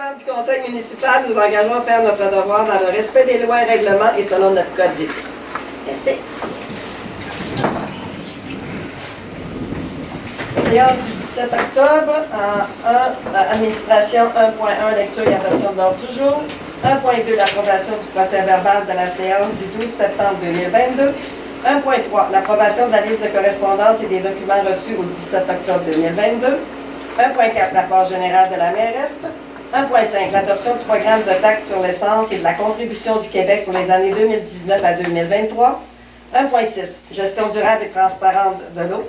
membres du conseil municipal, nous engageons à faire notre devoir dans le respect des lois et règlements et selon notre code d'éthique. Merci. Séance du 17 octobre, en 1, administration 1.1, lecture et adoption de l'ordre du jour. 1.2, l'approbation du procès verbal de la séance du 12 septembre 2022. 1.3, l'approbation de la liste de correspondance et des documents reçus au 17 octobre 2022. 1.4, rapport général de la mairesse. 1.5, l'adoption du programme de taxe sur l'essence et de la contribution du Québec pour les années 2019 à 2023. 1.6, gestion durable et transparente de l'eau.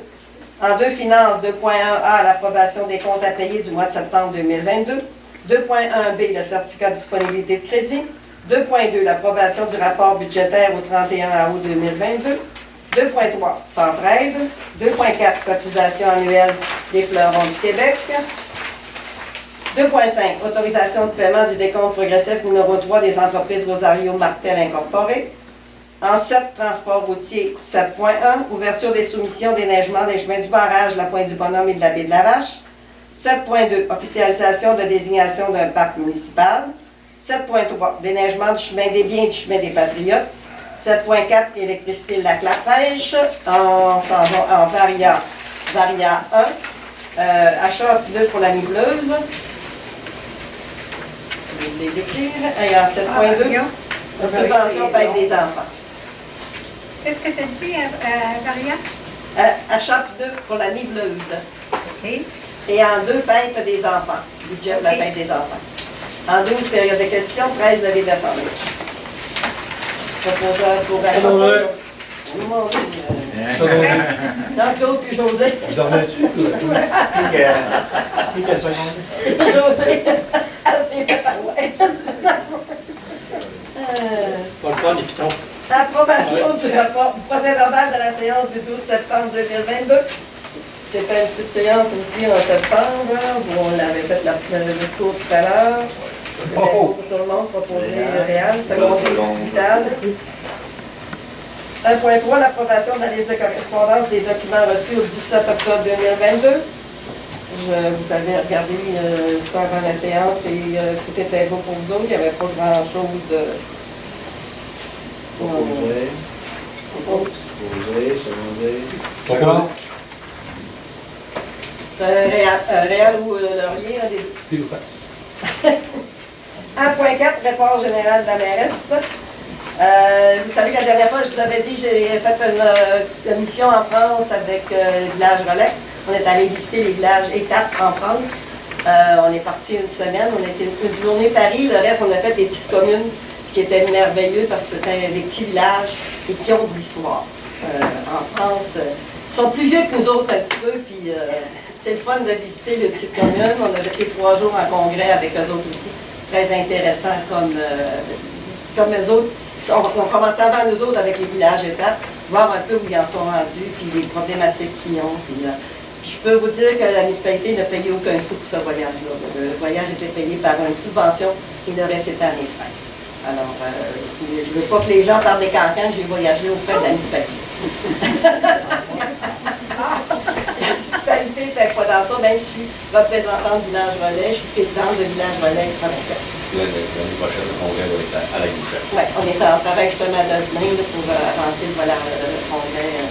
En 2, finances, 2.1a, l'approbation des comptes à payer du mois de septembre 2022. 2.1b, le certificat de disponibilité de crédit. 2.2, l'approbation du rapport budgétaire au 31 août 2022. 2.3, Centraide. 2.4, cotisation annuelle des fleurons du Québec. 2.5, autorisation de paiement du décompte progressif numéro 3 des entreprises Rosario Martel Incorporées. En 7, transport routier 7.1, ouverture des soumissions d'éneigement des chemins du barrage, la Pointe du Bonhomme et de la baie de la Vache. 7.2, officialisation de désignation d'un parc municipal. 7.3, déneigement du chemin des biens et du chemin des Patriotes. 7.4, électricité de la Clapèche. On s'en va en varia 1. Achat pneus pour la niveleuse. Je vais l'écrire. Et en 7.2, subvention fête des enfants. Qu'est-ce que tu as dit, Varia? Achat pneus pour la niveleuse. OK. Et en 2, fête des enfants. Budget pour la fête des enfants. En 12, période de questions, 13, levée d'assemblée. Proposeur pour achat. Jean-Claude puis José. Vous dormais-tu? Quelques secondes. José, assez fait Pas le fun, les pitons. approbation du rapport du procès verbal de la séance du 12 septembre 2022. C'était une petite séance aussi en septembre, où on avait fait le cours tout à l'heure. Pour tout le monde, proposé Réal, second vital. 1.3, l'approbation de la liste de correspondance des documents reçus au 17 octobre 2022. Vous avez regardé ça avant la séance et tout était beau pour vous autres. Il n'y avait pas grand-chose de... Proposé, secondé. D'accord. C'est Réal ou Laurier, un des deux. Puis vous faites. 1.4, rapport général de la mairesse. Vous savez que la dernière fois, je vous avais dit, j'ai fait une mission en France avec le village Relais. On est allé visiter les villages étapes en France. On est parti une semaine, on a été une journée Paris, le reste, on a fait des petites communes, ce qui était merveilleux parce que c'était des petits villages et qui ont de l'histoire. En France, ils sont plus vieux que nous autres un petit peu, puis c'est le fun de visiter les petites communes. On a fait 3 jours en congrès avec eux autres aussi. Très intéressant comme eux autres. On commençait avant nous autres avec les villages étapes, voir un peu où ils en sont rendus, puis les problématiques qu'ils ont. Puis je peux vous dire que la municipalité n'a payé aucun sou pour ce voyage-là. Le voyage était payé par une subvention et le reste était à mes frais. Alors, je ne veux pas que les gens parlent des cancans, j'ai voyagé aux frais de la municipalité. La municipalité n'était pas dans ça, même si je suis représentante du village Relais, je suis présidente du village Relais provincial. L'année prochaine, le congrès va être à la Gouchette. Oui, on est en travail justement demain pour avancer le congrès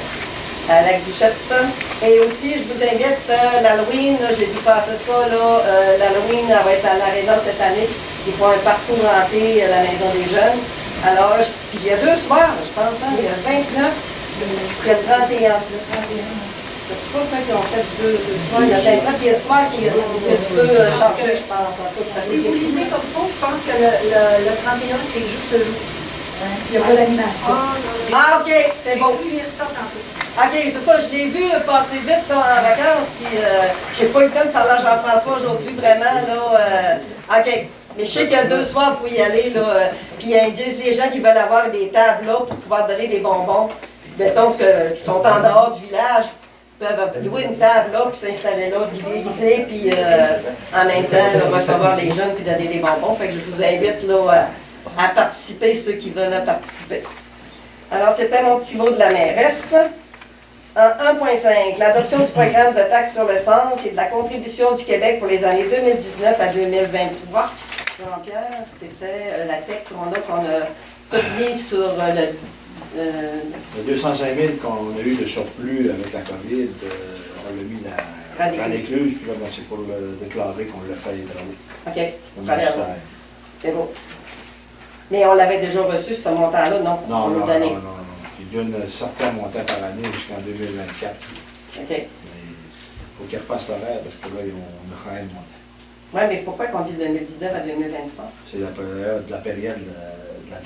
à la Gouchette. Et aussi, je vous invite, l'Halloween, j'ai vu passer ça, l'Halloween va être à l'Arena cette année. Ils font un parcours hanté à la Maison des Jeunes. Alors, puis il y a 2 soirs, je pense, hein, il y a le 29 et le 31. Je ne sais pas quand ils ont fait 2 soirs. Il y a le 29 et il y a le soir que tu peux changer, je pense. Si vous lisez comme il faut, je pense que le 31, c'est juste le jour. Il n'y a pas d'animation. Ah, OK, c'est bon. J'ai pu lire ça tantôt. OK, c'est ça, je l'ai vu passer vite là, en vacances, puis j'ai pas eu le temps de parler à Jean-François aujourd'hui, vraiment, là. OK, mais je sais qu'il y a 2 soirs pour y aller, là, puis ils disent les gens qui veulent avoir des tables là pour pouvoir donner des bonbons, mettons qu'ils sont en dehors du village, peuvent louer une table là, puis s'installer là, se glisser, puis en même temps là, recevoir les jeunes puis donner des bonbons. Fait que je vous invite là, à participer, ceux qui veulent participer. Alors, c'était mon petit mot de la mairesse. En 1.5, l'adoption du programme de taxe sur l'essence et de la contribution du Québec pour les années 2019 à 2023. Jean-Pierre, c'était la tech qu'on a tout mis sur Le 205 000 qu'on a eu de surplus avec la COVID, on l'a mis dans l'écluse, puis là, ben, c'est pour le déclarer qu'on l'a fait les travaux. OK, Comme très bien. ministère. C'est beau. Mais on l'avait déjà reçu, ce montant-là, non? Non, On non, nous non, donnait. non. Il donne un certain montant par année jusqu'en 2024. OK. Mais il faut qu'ils refassent l'horaire parce que là, on a quand même monté. Oui, mais pourquoi qu'on dit 2019 à 2023? C'est la période de la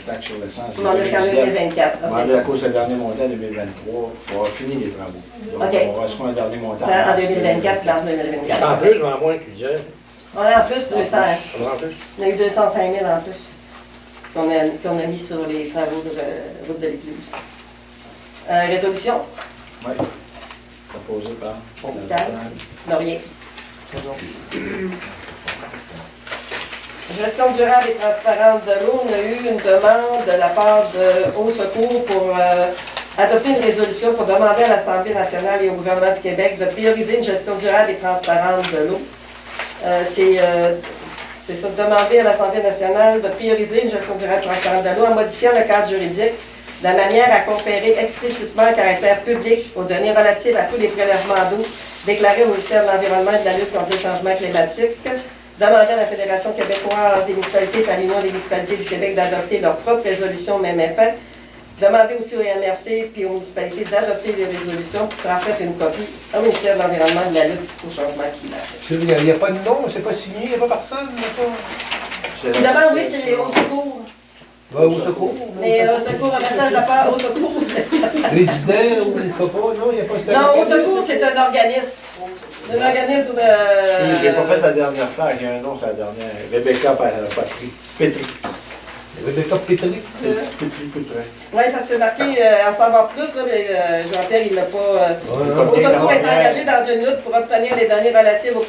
taxe sur l'essence. On en a jusqu'en 2024. On a à cause du dernier montant en 2023, il va finir les travaux. Donc, OK. on reçoit un dernier montant. En 2024, mars 2024. En plus, mais en moins que tu disais. On a en plus 200. En plus. On a eu 205 000 en plus qu'on a mis sur les travaux de route de l'Écluse. Résolution, Oui. Proposé par Hôpital. Laurier. Gestion durable et transparente de l'eau, on a eu une demande de la part de Au Secours pour adopter une résolution pour demander à l'Assemblée nationale et au gouvernement du Québec de prioriser une gestion durable et transparente de l'eau. C'est ça, demander à l'Assemblée nationale de prioriser une gestion durable et transparente de l'eau en modifiant le cadre juridique de manière à conférer explicitement un caractère public aux données relatives à tous les prélèvements d'eau déclarés au ministère de l'Environnement et de la lutte contre le changement climatique. Demander à la Fédération québécoise des municipalités et à l'Union des municipalités du Québec d'adopter leur propre résolution au même effet. Demander aussi au MRC et aux municipalités d'adopter les résolutions pour transmettre une copie au ministère de l'Environnement et de la lutte contre le changement climatique. Il n'y a pas de nom, c'est pas signé, il n'y a pas personne. D'abord, oui, c'est les Au Secours. Va au secours. Mais Au Secours, un message de la part Au Secours. Résident ou pas, non, il n'y a pas ce Non, Au Secours, c'est un organisme. C'est un organisme. Je n'ai pas fait la dernière page, il y a un nom, c'est la dernière. Rebecca Petri. Rebecca Petri. Petri. Oui, parce que c'est marqué en savoir plus, là, mais Jean-Pierre, il l'a pas. Au Ouais. Secours est engagé dans une lutte pour obtenir les données relatives aux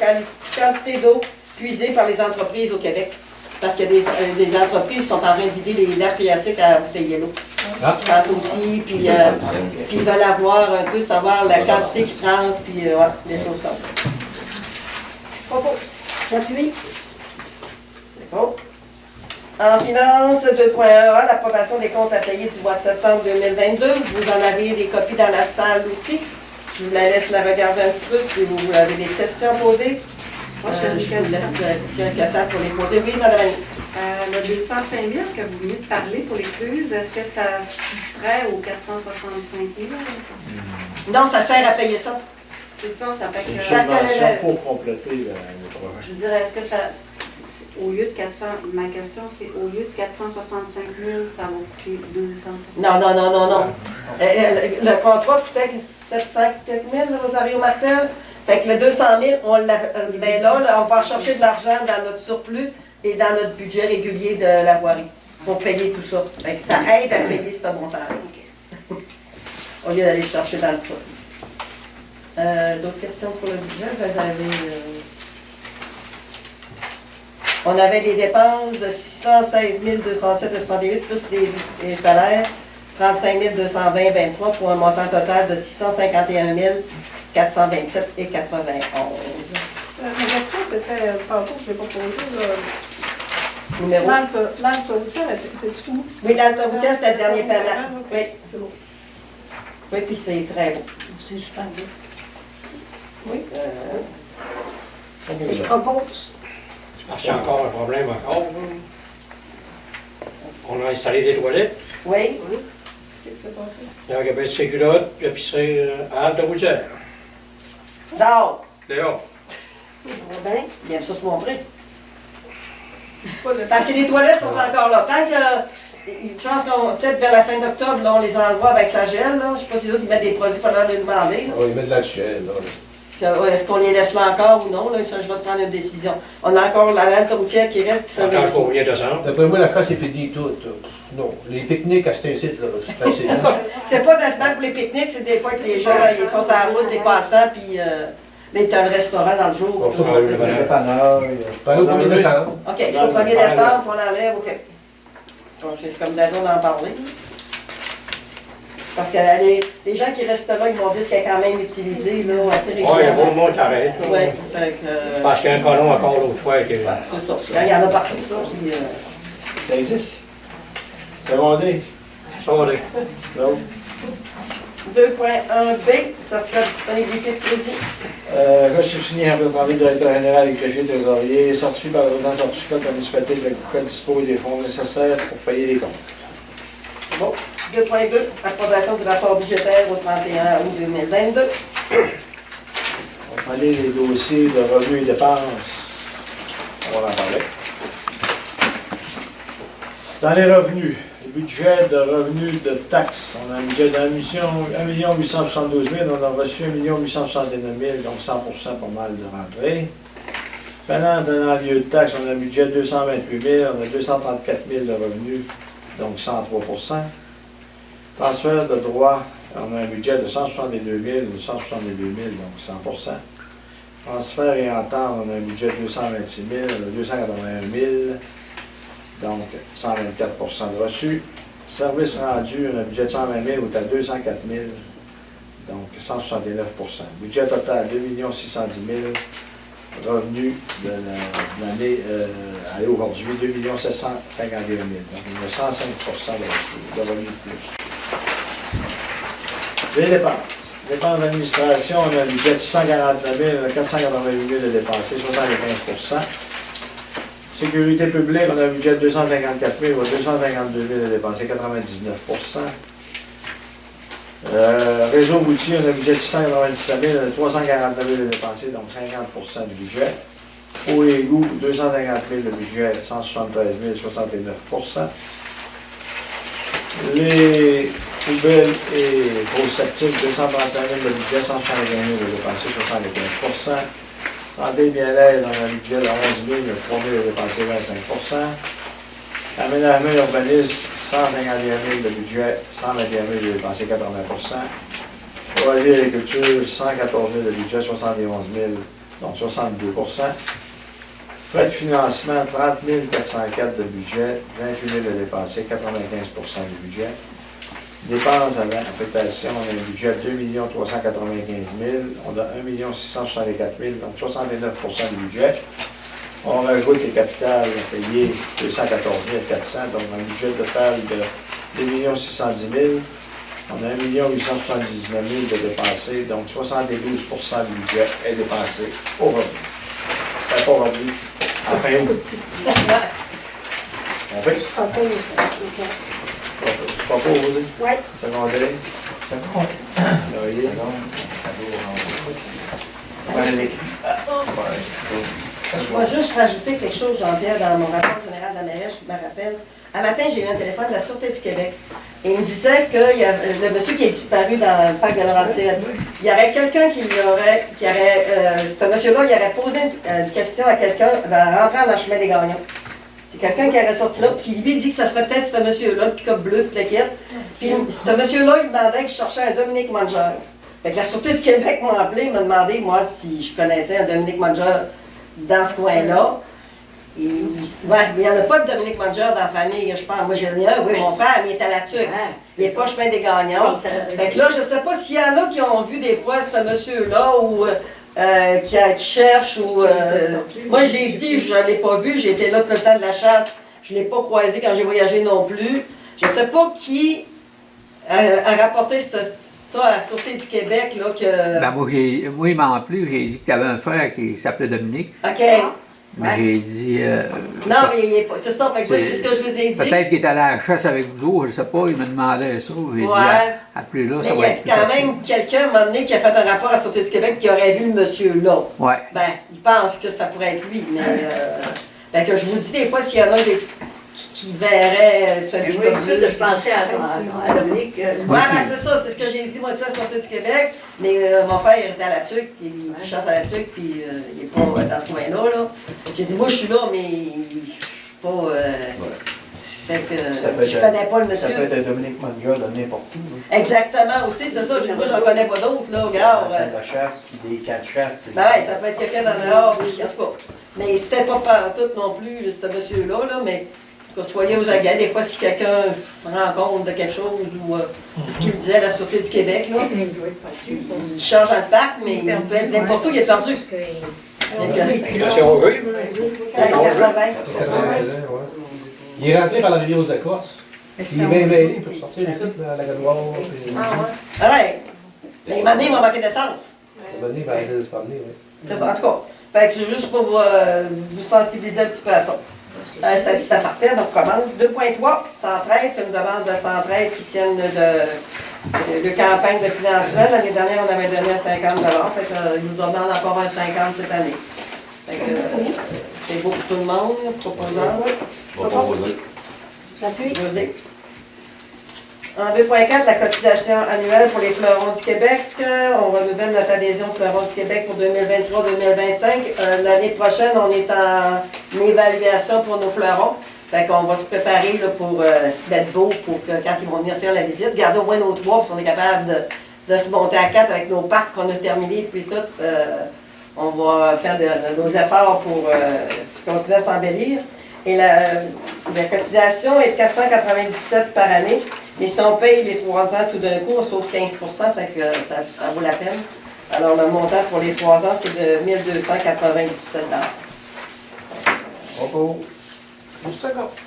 quantités d'eau puisées par les entreprises au Québec. Parce que des entreprises sont en train de vider les nappes phréatiques à bouteiller l'eau. Ah. Je pense aussi, puis ils veulent avoir un peu, savoir la quantité qu'ils transent, puis ouais, des choses comme ça. Propos. J'appuie. C'est bon. En finance, 2.1, l'approbation des comptes à payer du mois de septembre 2022. Vous en avez des copies dans la salle aussi. Je vous la laisse la regarder un petit peu si vous avez des questions à poser. Moi, j'ai une Je vous question. laisse quelques temps pour les poser. Oui, madame Annie. Le 205 000 que vous venez de parler pour l'écluse, est-ce que ça soustrait aux 465 000? Non, ça sert à payer ça. C'est ça, ça fait C'est une que... subvention pour compléter le projet. Je dirais, est-ce que ça, au lieu de 400, ma question c'est au lieu de 465 000, ça va coûter 200 000? Non. Le contrat coûtait 700 quelques mille, Rosario Martel. Fait que le 200 000, on l'a, ben là, on va chercher de l'argent dans notre surplus et dans notre budget régulier de la voirie pour payer tout ça. Fait que ça aide à payer ce montant-là. Au lieu d'aller chercher dans le surplus. D'autres questions pour le budget? On avait des dépenses de 616 207,68 plus les salaires, 35 220,23 pour un montant total de 651 427 et 91. Ma question, c'était, tantôt, je ne l'ai pas posée, Numéro. l'âme routière, était-tu tout? Oui, l'autoroutière, c'était le dernier paiement. Oui, C'est bon. oui, puis c'est très beau. C'est super beau. Oui. Je propose. Parce qu'il y a encore un problème encore. Là. On a installé des toilettes. Oui. Qu'est-ce qui s'est passé? Il y a un ses culottes, puis pisser à halte de routière. Dehors. Dehors. Ben, il aime ça se montrer. C'est pas le- Parce que les toilettes sont encore là. Tant que, je pense qu'on, peut-être vers la fin d'octobre, là, on les envoie avec sa gel. Là. Je ne sais pas si les autres, ils mettent des produits, il faudra les demander. Là. Oh, il met de la chaîne, là. Est-ce qu'on les laisse là encore ou non? Là, il s'agira de prendre une décision. On a encore la halte routière qui reste, puis ça Encore reste. pour rien de sang. D'après moi, la classe est finie toute. Non, les pique-niques à cet site, là, c'est assez. C'est pas nettement pour les pique-niques, c'est des fois que les gens ils sont sur la route, les passants, puis. Mais tu as un restaurant dans le jour. Bon, ça, Ah, oui, Le voilà. dépanneur, Pas au 1er décembre. OK, jusqu'au 1er décembre, on l'enlève, OK. Donc, c'est comme d'abord d'en parler. Parce que les gens qui restent là, ils vont dire qu'elle est quand même utilisée là, assez Oui, il y a régulièrement. beau monde qui arrête. Oui, fait que... Parce qu'il y a un colon encore l'autre fois. Que... c'est ça. Il y en a partout, ça. Puis, Ça existe. Secondé. Sondé. L'autre. 2.1b, ça sera disponibilité de crédit. Reçu signé par le premier directeur général et greffier trésorier, certifié par le président certificat de la municipalité que le COCA dispose des fonds nécessaires pour payer les comptes. Bon. 2.2, approbation du rapport budgétaire au 31 août 2022. On va aller les dossiers de revenus et dépenses. On va en parler. Dans les revenus, le budget de revenus de taxes, on a un budget de 1 872 000, on a reçu 1 869 000, donc 100% pas mal de rentrées. Pendant un lieu de taxes, on a un budget de 228 000, on a 234 000 de revenus, donc 103%. Transfert de droits, on a un budget de 162 000, donc 100%. Transfert et entente, on a un budget de 226 000, on a 281 000, donc 124% de reçus. Services rendus, on a un budget de 120 000, on est à 204 000, donc 169%. Budget total, 2 610 000. Revenu de l'année à aujourd'hui, 2 751 000. Donc, on a 105% de revenus de plus. Les dépenses. Dépenses d'administration, on a un budget de 649 000, on a 488 000 de dépensés, 75%. Sécurité publique, on a un budget de 254 000, on a 252 000 de dépensés, 99%. Réseau routier, on a un budget de 697 000, on a 349 000 de dépensés, donc 50% du budget. Eau et égout, 250 000 de budget, 173 000, 69%. Les poubelles et grosses septiques, 235 000 de budget, 175 000 de dépensés, 75%. Santé et bien-être, on a un budget de 11 000, 3 000 de dépensés, 25%. Aménagement et urbanisme, 151 000 de budget, 121 000 de dépensés, 80%. Loisirs et agriculture, 114 000 de budget, 71 000, donc 62%. Frais de financement, 30 404 de budget, 28 000 de dépensés, 95% du budget. Dépenses avant affectation, on a un budget de 2 395 000, on a 1 664 000, donc 69% du budget. On rajoute les capitales payées 214 400, donc un budget total de 2 610 000. On a 1 879 000 de dépensés, donc 72% du budget est dépensé au revenu. Pas au revenu, à fin août. On fait? C'est pas pour vous? Oui. Secondaire? Laurier? Je vais juste rajouter quelque chose, Jean-Pierre, dans mon rapport général de la mairie, je me rappelle. Un matin, j'ai eu un téléphone de la Sûreté du Québec. Et il me disait que le monsieur qui est disparu dans le parc de Laurentides, il y aurait quelqu'un ce monsieur-là, il aurait posé une question à quelqu'un rentrant dans le chemin des Gagnons. C'est quelqu'un qui aurait sorti là, puis lui dit que ça serait peut-être ce monsieur-là, le pick-up bleu, puis l'équipe. Puis ce monsieur-là, il demandait qu'il cherchait un Dominique Manger. Fait que la Sûreté du Québec m'a appelé, m'a demandé, moi, si je connaissais un Dominique Manger dans ce coin-là. Et, ouais, mais il n'y en a pas de Dominique Manger dans la famille, je pense. Moi, j'ai le mien, oui, mon frère, il est à la tuque. Il n'est pas chemin des Gagnants. Fait que là, je ne sais pas s'il y en a qui ont vu des fois ce monsieur-là ou qui cherche ou. Moi, j'ai dit, je ne l'ai pas vu, j'ai été là tout le temps de la chasse. Je ne l'ai pas croisé quand j'ai voyagé non plus. Je ne sais pas qui a rapporté ça à la Sûreté du Québec. Là, que... Ben moi, il m'a appelé, j'ai dit que tu avais un frère qui s'appelait Dominique. OK. Mais j'ai dit. Non, mais c'est ça, fait que c'est ce que je vous ai dit. Peut-être qu'il est allé à la chasse avec vous autres, je ne sais pas, il me demandait ça. J'ai dit, appelez-là, ça va être. Il y a quand même quelqu'un, à un moment donné, qui a fait un rapport à la Sûreté du Québec qui aurait vu le monsieur-là. Ouais. Ben, il pense que ça pourrait être lui, mais. Fait que je vous dis des fois, s'il y en a qui verraient celui Oui, c'est ça que je pensais à Dominique. C'est ça, c'est ce que j'ai dit, moi, ça, à la Sûreté du Québec. Mais mon frère, il était à la tuque, il chasse à la tuque, puis il n'est pas dans ce coin-là. Là. J'ai dit, moi, je suis là, mais je suis pas. Fait que je connais pas le monsieur. Ça peut être un Dominique Manger de n'importe où. Là. Exactement, aussi, c'est ça. J'ai dit, moi, j'en connais pas d'autres, là, regarde. La chasse, puis des cas de chasse. Ben ouais, ça peut être quelqu'un dans dehors, en tout cas. Mais peut-être pas partout non plus, ce monsieur-là, là, mais Que soyez aux aguets. Des fois, si quelqu'un se rend compte de quelque chose, ou c'est ce qu'il disait, la Sûreté du Québec, là, il change dans le parc, mais il peut être n'importe où, il est perdu. Là, c'est heureux. Il est rentré par la rivière aux Écorces. Il est bien mêlé pour sortir ici, dans la Gadoire. Ah ouais. Mais il m'a donné, il m'a manqué d'essence. C'est ça, en tout cas. Fait que c'est juste pour vous sensibiliser un petit peu à ça. Ça partait, donc on commence. 2.3, Centraide, c'est une demande de Centraide qui tiennent de campagne de financement. L'année dernière, on avait donné un 50 $. Fait qu'ils nous demandent encore un 50 cette année. Fait que c'est beau pour tout le monde, proposant. J'appuie. José. En 2.4, la cotisation annuelle pour les fleurons du Québec. On renouvelle notre adhésion Fleurons du Québec pour 2023-2025. L'année prochaine, on est en évaluation pour nos fleurons. Fait qu'on va se préparer là, pour se mettre beau pour que quand ils vont venir faire la visite, garder au moins nos 3, parce qu'on est capable de se monter à 4 avec nos parcs qu'on a terminés, puis tout. On va faire nos efforts pour continuer à s'embellir. Et la cotisation est de 497 par année. Mais si on paye les 3 ans tout d'un coup, on sauve 15 %, fait que ça vaut la peine. Alors le montant pour les 3 ans, c'est de 1 297 Bravo.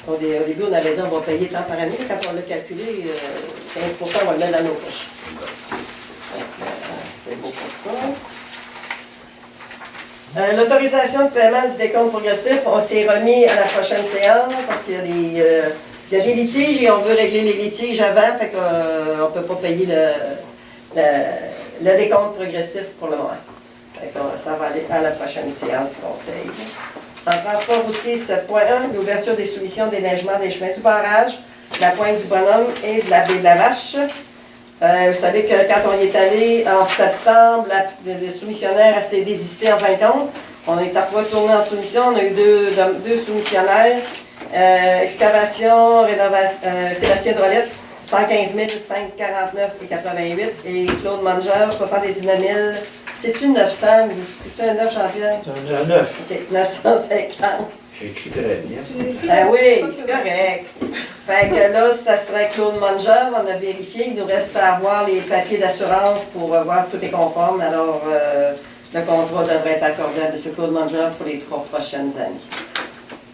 Au début, on avait dit on va payer tant par année. Quand on l'a calculé, 15 % on va le mettre dans nos poches. C'est beau pour ça. L'autorisation de paiement du décompte progressif, on s'est remis à la prochaine séance parce qu'il y a des litiges et on veut régler les litiges avant, fait qu'on ne peut pas payer le décompte progressif pour le moment. Fait que ça va aller à la prochaine séance du conseil. En transport routier 7.1, l'ouverture des soumissions d'éneigement des chemins du barrage, de la pointe du bonhomme et de la baie de la Vache. Vous savez que quand on y est allé en septembre, le soumissionnaire s'est désisté en fin de compte. On est retourné en soumission, on a eu deux soumissionnaires. Excavation, rénovation, Sébastien Drolet, 115 549,88 et Claude Manger, 79 000. C'est-tu 900 ou c'est-tu un 9, Jean-Pierre? C'est un 9. OK, 950. J'ai écrit très bien. Ben oui, c'est correct. Fait que là, ça serait Claude Manger, on a vérifié. Il nous reste à avoir les papiers d'assurance pour voir que tout est conforme. Alors, le contrat devrait être accordé à M. Claude Manger pour les 3 prochaines années.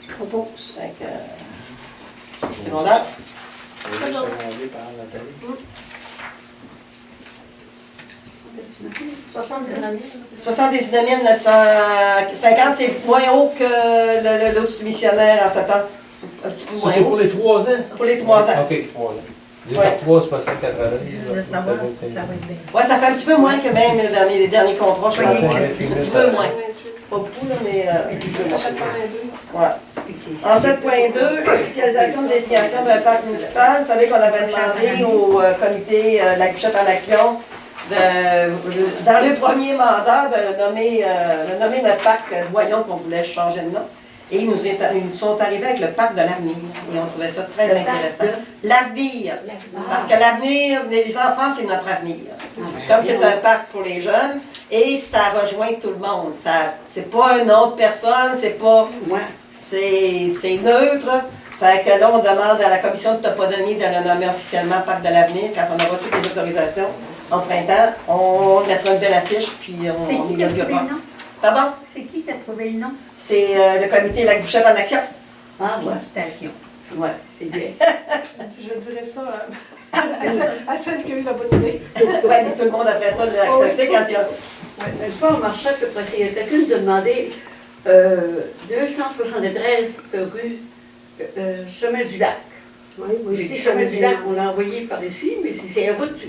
Fait que, c'est bon là? Oui, secondé par Nathalie. 79 79 950, c'est moins haut que l'autre soumissionnaire en septembre. Un petit peu Ça, moins c'est pour haut. les 3 ans, ça? Pour les 3 ans. OK, 3 ans. Les Ouais. 3, c'est pas 180. Je veux savoir si ça va être bien. Ouais, ça fait un petit peu moins que même les derniers contrats, je pense. Ouais, Un petit peu moins. Pas beaucoup, là, mais un petit peu moins. Ouais. En 7.2, officialisation de désignation d'un parc municipal. Vous savez qu'on avait demandé au comité La Couchette en Action, dans le premier mandat, de nommer notre parc Doyon qu'on voulait changer de nom. Et ils nous sont arrivés avec le parc de l'avenir. Et on trouvait ça très intéressant. L'avenir. Parce que l'avenir, les enfants, c'est notre avenir. Comme c'est un parc pour les jeunes, et ça rejoint tout le monde. C'est pas une autre personne, c'est pas... C'est neutre. Fait que là, on demande à la commission de toponymie de le nommer officiellement Parc de l'avenir. Quand on aura toutes les autorisations au printemps, on mettra une belle affiche, puis on inaugurera. Pardon? C'est qui qui a trouvé le nom? C'est le comité La Couchette en Action. Ah, ouais, Félicitations. Ouais. c'est bien. Je dirais ça à celle qui a eu la bonne idée. Ouais, mais tout le monde après ça l'a accepté quand il y a... Je pas remarqué que parce qu'il y a quelqu'un qui a demandé 273 rue Chemin du Lac. Oui, moi J'ai aussi, dit Chemin du Lac, on l'a envoyé par ici, mais c'est la route du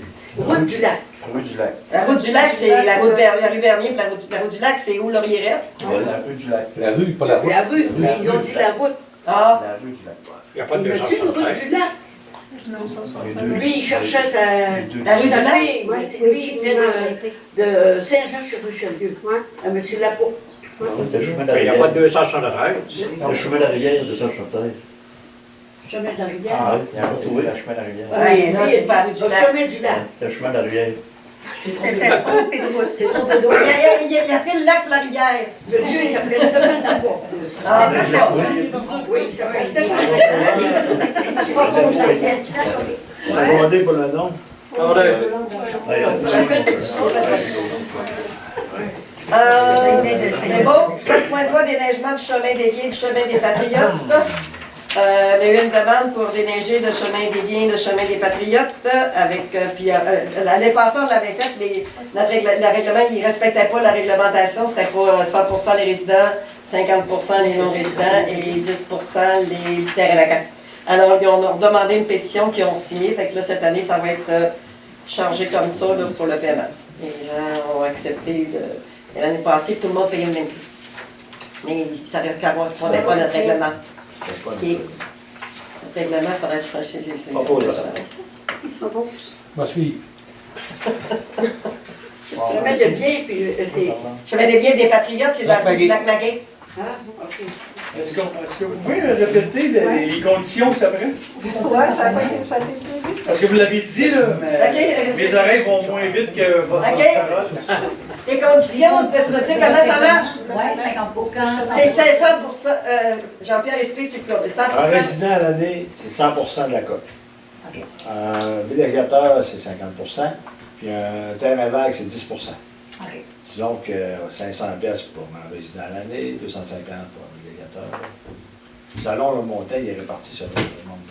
lac. Rue du Lac. La route du lac, c'est la route la rue Bernier, puis la route du lac, c'est où Laurier reste? Ouais, la rue du Lac. La rue, pas la route. La rue, mais ils ont dit la route. Ah, La rue du Lac. Il n'y a pas de Il y a une route 273. du lac. Les deux. Lui, il cherchait sa La rue du lac? fille. C'est lui, il venait de Saint-Jean-sur-Richelieu. À M. Lapeau. Le chemin de Mais il n'y a la pas rivière. de 273. Le chemin de la rivière de Saint-Chantal. Chemin de la rivière. Ah, Il y a un retrouvé le chemin de la rivière. Ouais, là, c'est pas la rue du Au lac. chemin du lac. Le chemin de la rivière. C'était trompé de route. C'est trompé de route. Il a pris le lac pour la rivière. Monsieur, il s'appelait Stéphane Labois. Ah, d'accord. Oui, il s'appelait Stéphane Secondé pour le nom. C'est beau. 7.3 déneigement du chemin dévié du chemin des Patriotes. Il y a eu une demande pour déneiger le chemin des biens, le chemin des Patriotes. L'année passée, on l'avait fait, mais le règlement, il ne respectait pas la réglementation. C'était pas 100% les résidents, 50% les non-résidents et 10% les terrains vacants. Alors, ils ont demandé une pétition qu'ils ont signée. Fait que là, cette année, ça va être chargé comme ça là, pour le paiement. Les gens ont accepté. L'année passée, tout le monde payait le même prix. Mais ça ne correspondait pas à notre règlement. Le règlement, il faudrait changer. Va suivre. Chemin de bien, puis c'est... Chemin des biens des Patriotes, c'est dans le lac Magui. Ah, OK. Est-ce que vous pouvez répéter les conditions que ça prend? Ouais, ça a pas été prévu. Parce que vous l'avez dit, là, mais mes oreilles vont moins vite que votre parole. Les conditions, tu veux dire comment ça marche? Oui, 50%. C'est 500%. Jean-Pierre explique, tu peux. 100%. Un résident à l'année, c'est 100% de la cote. Un villégiateur, c'est 50%. Puis un terrain vague, c'est 10%. Disons que 500 pièces pour un résident à l'année, 250 pour un villégiateur. Selon le montant, il est réparti selon le nombre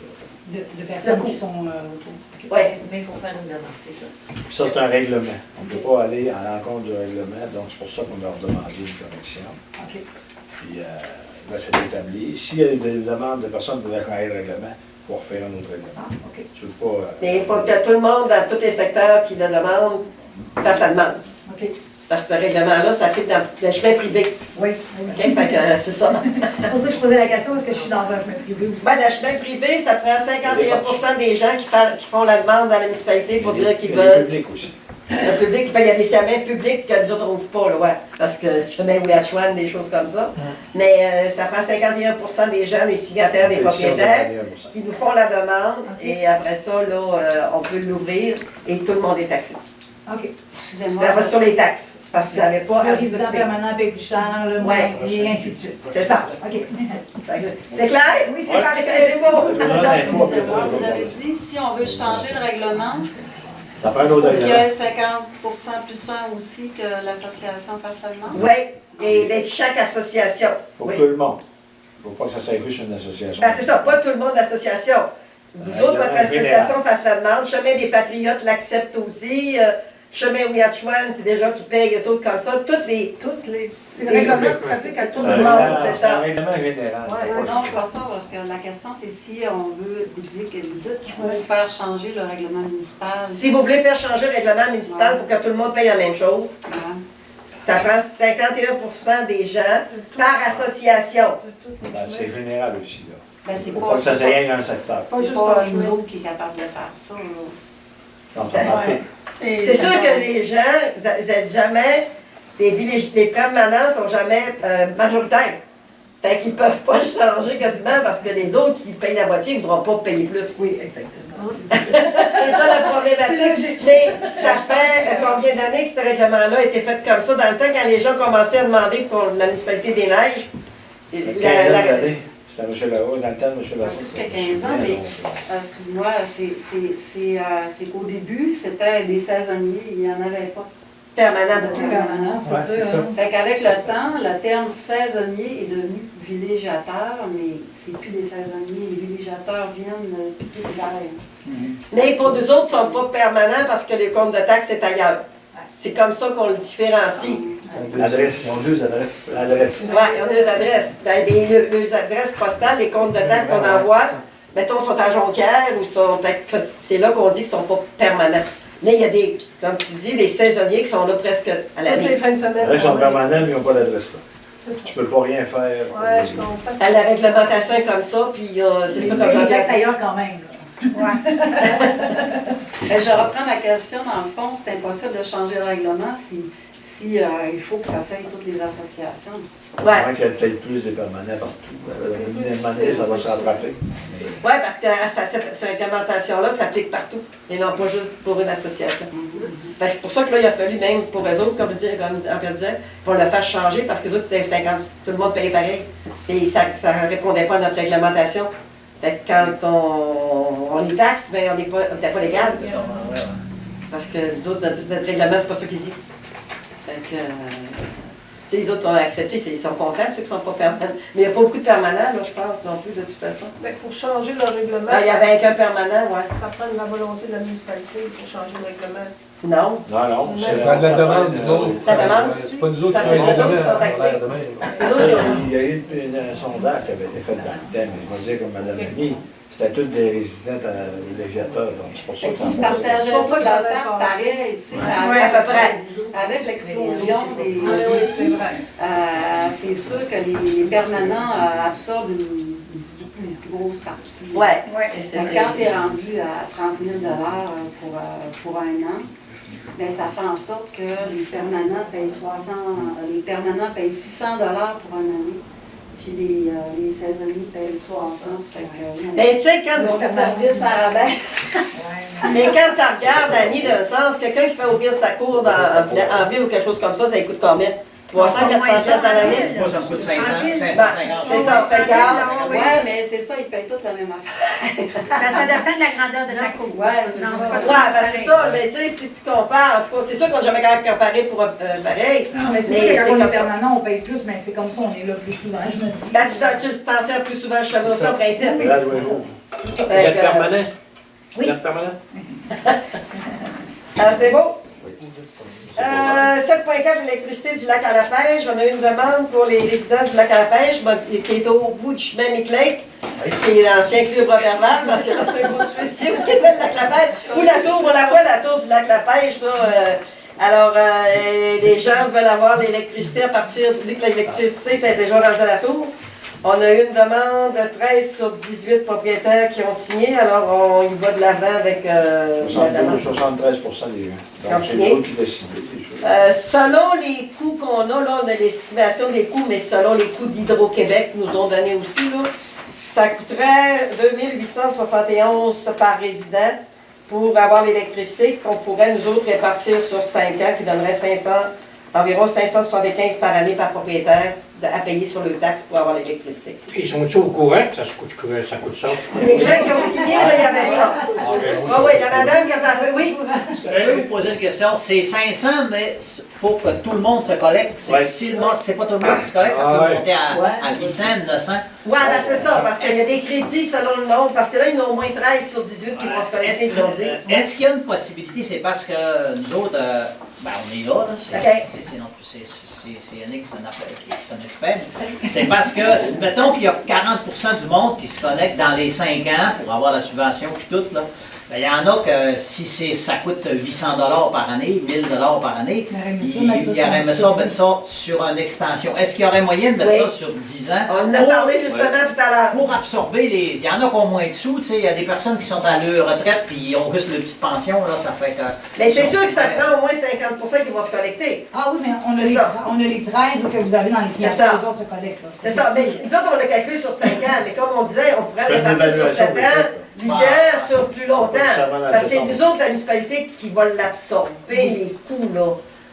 De personnes qui sont autour. Oui. Mais il faut faire une demande, c'est ça. Puis ça, c'est un règlement. On ne peut pas aller à l'encontre du règlement, donc c'est pour ça qu'on leur demandé une correction. Puis là, c'est établi. S'il y a des demandes de personnes pour accueillir le règlement, il faut refaire un autre règlement. Tu veux pas, Mais il faut que tout le monde, dans tous les secteurs qui le demandent, fasse la demande. Parce que ce règlement-là s'applique dans le chemin privé. Oui. OK? Fait que c'est ça. C'est pour ça que je posais la question, parce que je suis dans un chemin privé aussi. Ben, le chemin privé, ça prend 51% des gens qui font la demande dans la municipalité pour dire qu'ils veulent. Le public aussi. Le public, ben, il y a des chemins publics que nous autres, on ne trouve pas, là, ouais, parce que le chemin Ouiachuan, des choses comme ça. Mais ça prend 51% des gens, des signataires, des propriétaires, qui nous font la demande, et après ça, là, on peut l'ouvrir, et tout le monde est taxé. OK. Excusez-moi. Ça va sur les taxes, parce que vous n'avez pas Le à résident permanent paye plus cher, le moins, et ainsi de suite. C'est ça. OK. C'est clair? Oui, c'est parfait. C'est beau. Excusez-moi, vous avez dit si on veut changer le règlement, Ça prend un autre il y a règlement. 50% plus 1 aussi que l'association fasse la demande? Oui, et bien, chaque association. Il faut Oui. que tout le monde. Il ne faut pas que ça s'aille sur une association. Ben, c'est ça, pas tout le monde de l'association. Vous autres, votre association fasse la demande. Chemin des Patriotes l'accepte aussi. Chemin Ouiachuan, c'est déjà qui paye les autres comme ça. Toutes les. C'est le règlement qui s'applique à tout Tout le le monde. monde, c'est C'est un ça. règlement général. Non, c'est pas ça, parce que la question, c'est si on veut, vous dites qu'il faut faire changer le règlement municipal. Si vous voulez faire changer le règlement municipal pour que tout le monde paye la même chose, Hein? ça prend 51% des gens par association. Ben, c'est général aussi, là. Ben, c'est Il ne faut pas, pas que ça c'est s'aille pas, rien dans le secteur. c'est pas nous autres qui est capable de faire ça. Là. Non, ça marche pas. C'est sûr que les gens, vous n'êtes jamais, les permanents sont jamais majoritaires. Fait qu'ils ne peuvent pas changer quasiment parce que les autres qui payent la moitié ne voudront pas payer plus. Oui, exactement. C'est ça la problématique. Mais ça fait combien d'années que ce règlement-là a été fait comme ça? Dans le temps, quand les gens commençaient à demander pour la municipalité des neiges, C'était M. Leroux, dans le temps de M. Leroux. Plus que 15 ans, mais excuse-moi, c'est qu'au début, c'était des saisonniers, il n'y en avait pas. permanent. Permanent, c'est ça. Fait qu'avec le temps, le terme saisonnier est devenu villégiateur, mais c'est plus des saisonniers. Les villégiateurs viennent tout l'hiver. Mais pour nous autres, ils ne sont pas permanents parce que le compte de taxe est ailleurs. C'est comme ça qu'on le différencie. L'adresse. Ils ont deux adresses. L'adresse. Oui, on a des adresses. Ben, les adresses postales, les comptes de taxe qu'on envoie, mettons, sont à Jonquière ou sont. C'est là qu'on dit qu'ils ne sont pas permanents. Mais il y a des, comme tu dis, des saisonniers qui sont là presque à Toutes les l'année. fins de semaine. Ils sont permanents, mais ils n'ont pas d'adresse là. Tu peux pas rien faire. Ouais, je comprends. La réglementation est comme ça, puis c'est ça comme Les j'en taxes ailleurs quand même. Je reprends la question, dans le fond, c'est impossible de changer le règlement si il faut que ça s'aille toutes les associations. À Ouais. moins qu'il y ait peut-être plus de permanents partout. Une année, ça va se rattraper. Mais Oui, parce que cette réglementation-là s'applique partout, et non pas juste pour une association. Fait que c'est pour ça que là, il a fallu même pour eux autres, comme Pierre disait, pour le faire changer parce que les autres, c'était 50, tout le monde payait pareil. Et ça ne répondait pas à notre réglementation. Fait que quand on les taxe, ben, on n'était pas légal. Parce que les autres, notre règlement, c'est pas ça qu'il dit. Fait que, tu sais, les autres ont accepté, ils sont contents, ceux qui ne sont pas permanents. Mais il n'y a pas beaucoup de permanents, là, je pense, non plus, de toute façon. Mais pour changer le règlement, Ah, il y avait qu'un permanent, ouais. ça prend la volonté de la municipalité pour changer le règlement. Non. Non, c'est La demande, nous autres. La demande C'est pas nous autres parce qui que faisons les autres sont la taxés. demande. Il y a eu un sondage qui avait été fait dans le thème, mais je vais dire comme Mme Denis, c'était tous des résidents villégiateurs, donc c'est pour ça que Ils se ça partageaient C'est pour ça tout que ça leur avait temps passé. pareil, tu sais, Ouais, à peu près. avec l'explosion des... Oui, c'est vrai. c'est sûr que les permanents absorbent une plus grosse partie. Ouais. Donc, quand c'est rendu à 30 000 pour un an, ben, ça fait en sorte que les permanents payent 600 pour une année, puis les saisonniers payent 300. Ça fait que, Mais tu sais, quand le service à rabais. mais quand tu regardes, Annie, d'un sens, quelqu'un qui fait ouvrir sa cour en ville ou quelque chose comme ça il coûte combien? 300, 400 piastres dans l'année? Moi, ça me coûte 500, Ben, 550. c'est ça, fait que, Ouais, mais c'est ça, ils payent toutes la même affaire. Ça dépend de la grandeur de ta cour. Ouais, c'est Non, ça. c'est pas tout ouais, ben pareil. c'est ça, mais tu sais, si tu compares, en tout cas, c'est sûr qu'on n'a jamais capable de comparer pour pareil. Non, mais c'est sûr que quand on est permanent, on paye plus, mais c'est comme ça, on est là plus souvent, je me dis. Ben, tu t'en sers plus souvent, je savais ça, en principe. Là, vous. Vous êtes permanent? Oui. Vous êtes permanent? Ah, c'est beau? 7.4 l'électricité du lac à la pêche. On a eu une demande pour les résidents du lac à la pêche, qui est au bout du chemin Mick-Lake, qui est l'ancien club Robertval, parce que là, c'est un gros spécial, où est le lac à la pêche? Ou la tour, on la voit, la tour du lac à la pêche, là. Alors, les gens veulent avoir l'électricité à partir, vu que l'électricité était déjà rendue à la tour. On a eu une demande de 13 sur 18 propriétaires qui ont signé, alors on y va de l'avant avec... 73% des gens. Donc, c'est eux qui décident. Selon les coûts qu'on a, là, on a l'estimation des coûts, mais selon les coûts d'Hydro-Québec nous ont donné aussi, là, ça coûterait 2871 par résident pour avoir l'électricité qu'on pourrait nous autres répartir sur 5 ans, qui donnerait environ 575 par année par propriétaire à payer sur le taxe pour avoir l'électricité. Ils sont-ils au courant que ça coûte ça? Les gens qui ont signé, là, il y avait ça. Ah oui, la madame qui a fait... Oui. Je peux vous poser une question. C'est 500, mais il faut que tout le monde se collecte. Si le monde, c'est pas tout le monde qui se collecte, ça peut monter à 800, 900. Ouais, ben c'est ça, parce qu'il y a des crédits selon le nombre, parce que là, il y en a au moins 13 sur 18 qui vont se collecter, ils ont dit. Est-ce qu'il y a une possibilité, c'est parce que nous autres, ben on est là, c'est Yannick qui s'en occupait. C'est parce que, mettons qu'il y a 40% du monde qui se connecte dans les 5 ans pour avoir la subvention puis tout, là. Ben, il y en a que si ça coûte 800 $ par année, 1000 $ par année, il y aurait aimé ça mettre ça sur une extension. Est-ce qu'il y aurait moyen de mettre ça sur 10 ans? On en a parlé justement tout à l'heure. Pour absorber les... Il y en a qui ont moins de sous, tu sais, il y a des personnes qui sont à leur retraite puis ils ont juste leur petite pension, là, ça fait que... Mais c'est sûr que ça prend au moins 50% qui vont se connecter. Ah oui, mais on a les 13 que vous avez dans les signatures, les autres se collectent. C'est ça, mais nous autres, on a calculé sur 5 ans, mais comme on disait, on pourrait répartir sur 7 ans, 8 ans, sur plus longtemps. Parce que c'est nous autres, la municipalité, qui va l'absorber, les coûts, là.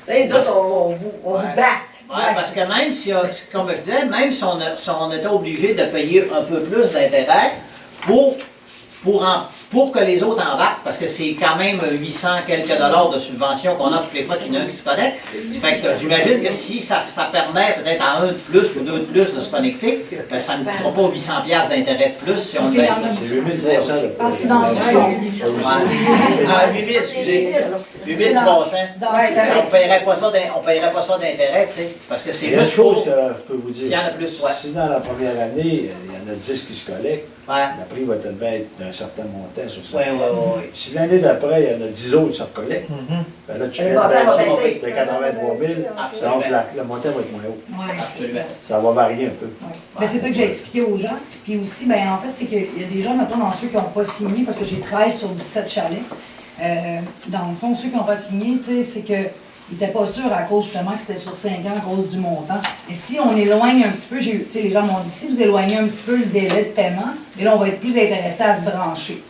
Nous autres, on vous bat. Oui, parce que même si, comme je disais, même si on était obligé de payer un peu plus d'intérêt pour que les autres embarquent, parce que c'est quand même 800 quelques dollars de subvention qu'on a toutes les fois qu'il y en a un qui se connecte. Fait que j'imagine que si ça permet peut-être à un de plus ou deux de plus de se connecter, ben ça ne coûtera pas 800 $, d'intérêt de plus si on le fait. C'est 8300. Parce que dans ce qu'on dit. 8 000, excusez. 8 300. On ne paierait pas ça d'intérêt, tu sais, parce que c'est Il y a une juste chose que je peux vous dire. S'il y en a plus, ouais. Si dans la première année, il y en a 10 qui se collectent, Ouais. le prix va peut-être être d'un certain montant sur ça. Oui. Si l'année d'après, il y en a 10 autres qui se recollectent, ben là, tu Le fais montant va de baisser. 83 000, Absolument. donc le montant va être moins haut. Ouais, Absolument. Ça va varier un peu. Ben, c'est ça que j'ai expliqué aux gens. Puis aussi, ben, en fait, c'est qu'il y a des gens, maintenant, dans ceux qui n'ont pas signé, parce que j'ai 13 sur 17 chalets. Dans le fond, ceux qui n'ont pas signé, tu sais, c'est qu'ils n'étaient pas sûrs à cause justement que c'était sur 5 ans, à cause du montant. Et si on éloigne un petit peu, tu sais, les gens m'ont dit, si vous éloignez un petit peu le délai de paiement, et là, on va être plus intéressé à se brancher.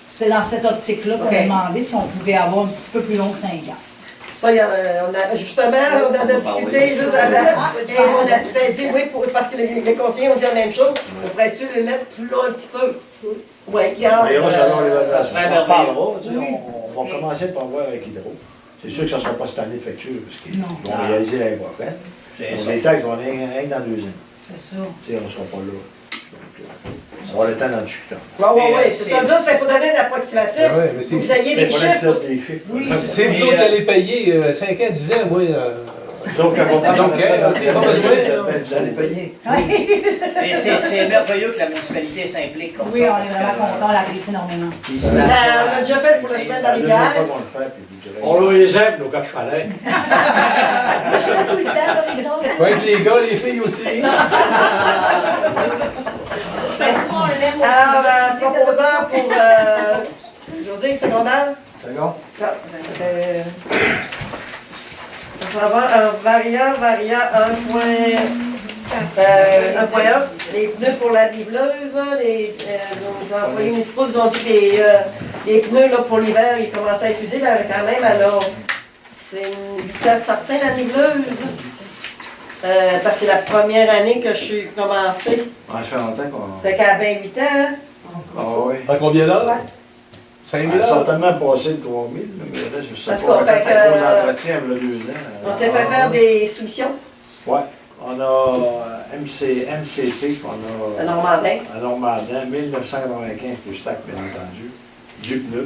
C'était dans cette optique-là qu'on a demandé si on pouvait avoir un petit peu plus long que 5 ans. Ça, on en a discuté juste avant. Et on a peut-être dit, oui, parce que les conseillers ont dit la même chose. On pourrait-tu le mettre plus loin un petit peu? Oui, regarde. Ça serait on merveilleux. parlera, tu sais, on va commencer par voir avec Hydro. C'est sûr que ça ne sera pas cette année de facture, parce qu'ils vont réaliser l'année prochaine. Les taxes vont rien que dans 2 ans. C'est ça. Tu sais, on ne sera pas là. On va avoir le temps d'en discuter. Oui, c'est ça. Ça, il faut donner un approximatif. Ouais, mais c'est- Vous ayez des chiffres aussi. C'est vous autres qui allez payer 5 ans, 10 ans, moi. Donc, on va Donc, Vous allez payer. Mais c'est merveilleux que la municipalité s'implique comme Oui, ça. on est parce vraiment que- contents, on l'apprécie énormément. On a déjà fait pour la semaine la deuxième d'Arrière. fois qu'on le fait, puis vous direz- On les aime, nos gars de chalet. Tout le temps, par exemple. Ouais, avec les gars, les filles aussi. Alors, proposant pour José, secondaire. D'accord? On va avoir un variant 1.1. Les pneus pour la liveleuse, nos employés municipaux nous ont dit que les pneus là, pour l'hiver, ils commencent à être usés là, quand même. Alors, c'est une vitesse certaine la liveleuse. Parce que c'est la première année que je suis commencée. Ça fait longtemps qu'on... Fait qu'à 28 ans, hein? Ah oui. À combien d'heures? 5 000 Elle a heures? certainement passé de 3 000, mais là, je sais En tout pas. On cas, a fait fait un que- gros entretien il y a 2 ans. on s'est fait faire des soumissions Ouais. On a MCT qu'on à a Normandin. à Normandin, 1995 pour stack, bien entendu. Du pneu,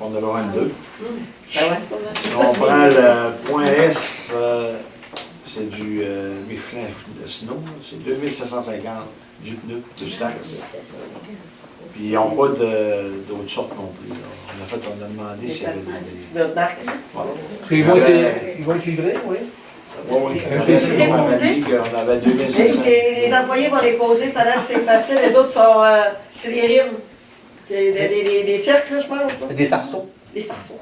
on a besoin de 2. Si on prend le point S, c'est du Michelin Snow, c'est 2750 du pneu, du stack. Puis ils n'ont pas d'autres sortes non plus. On a demandé s'il y avait des... Notre marque. Voilà. Ils vont être livrés, oui. Oui, on a dit qu'on avait 2500. Les employés vont les poser, ça a l'air que c'est facile. Les autres sont, c'est des rimes. Des cercles, je pense. Des sarceaux. Des sarceaux.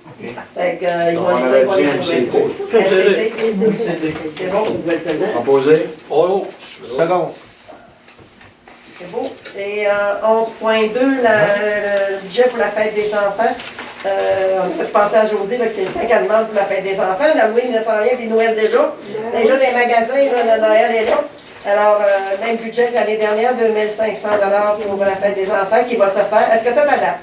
Ok. Fait que, ils Donc, vont on les avait faire dit pour les MCT. C'est bon, vous pouvez le peser. Proposé. Oh, Seconde. C'est beau. Et 11.2, le budget pour la fête des enfants. On a fait penser à José, là, que c'est le temps qu'elle demande pour la fête des enfants. L'Halloween ne s'en vient, puis Noël déjà. Déjà, dans les magasins, là, le Noël est là. Alors, même budget que l'année dernière, 2500 $ pour la fête des enfants qui va se faire. Est-ce que tu as ta date?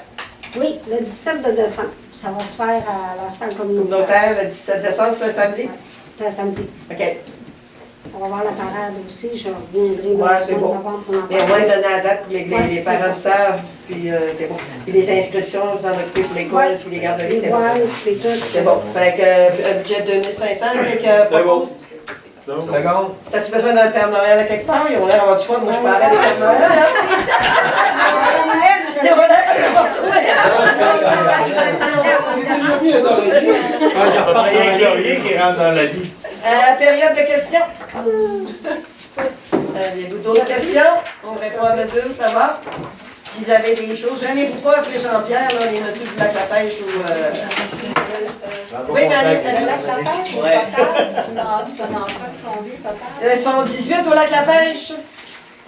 Oui, le 17 de décembre. Ça va se faire à la salle communautaire. Communautaire, le 17 décembre, c'est le samedi? C'est un samedi. OK. On va voir la parade aussi. Je reviendrai Ouais, c'est au mois de bon. novembre pour en Mais au moins, parler. donner la date pour les parents savent. Puis, c'est bon. Puis les inscriptions, vous en occupez pour l'école, puis les garderies, c'est bon. Ouais, puis tout. C'est bon. Fait que, un budget de 2500, quelques propose. Seconde. T'as-tu besoin d'un Père Noël à quelque part? Ils ont l'air d'avoir du fun. Moi, je parlais des Pères Noël. Ils ont l'air Il y a un Glorieux qui rentre dans la vie. période de questions. Avez-vous d'autres questions? On répond à mesure, ça va? Si vous avez des choses, gênez-vous pas appeler Jean-Pierre, là, les messieurs du Lac-la-Pêche ou... Oui, mais allez, Lac-la-Pêche, au Ouais. total, c'est un enfant de combien, total? ils sont 18 au Lac-la-Pêche.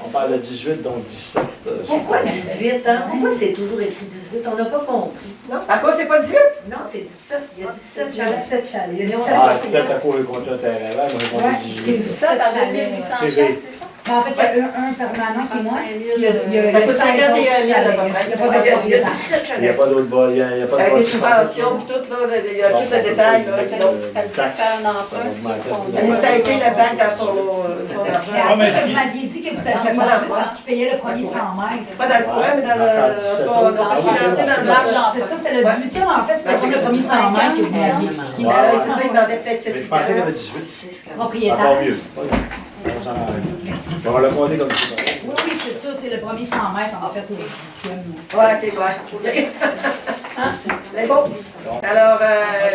On parle de 18, donc 17. Pourquoi 18 ans? Pourquoi c'est toujours écrit 18? On n'a pas compris. Non? À quoi c'est pas 18? Non, c'est 17. Il y a 17 Il y a chalets. 17 chalets. Il y a 17 Ah, chalets. peut-être à cause de compter un terrain là, mais on Ouais, a c'est 18. 17 Ça, t'as chalets. 2800 Tu sais, chaque, c'est ça? Mais en fait, il y a un permanent qui est moi. 35 000, Il y a Ça coûte 5 51 000 à peu près. Il n'y a pas Il y a de 17 Il n'y a chalets. pas d'autre bas, il n'y a pas de Avec bas. des subventions, tout, là, il y a tout le détail, là. La municipalité faire un emprunt sur ton La municipalité, la banque a son argent. Mais Ah, mais après, si. vous m'aviez dit que vous aviez Pas dans pas le coin. parce qu'il payait le premier 100 mètres. Pas dans le coin, mais dans le... Dans l'argent. C'est ça, c'est le 18e, en fait, c'était pour le premier 100 mètres que vous m'aviez expliqué. Ben là, c'est ça, il demandait peut-être 7 Mais je pensais qu'il y avait 18. Propriétaire. Encore mieux. On s'en arrête. On va le compter comme ça. Oui, oui, c'est ça, c'est le premier 100 mètres, en fait, au 18e. Ouais, ok, ouais. C'est bon. Alors,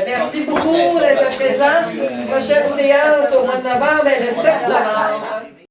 merci beaucoup d'être présent. Prochaine séance au mois de novembre, le 7 novembre.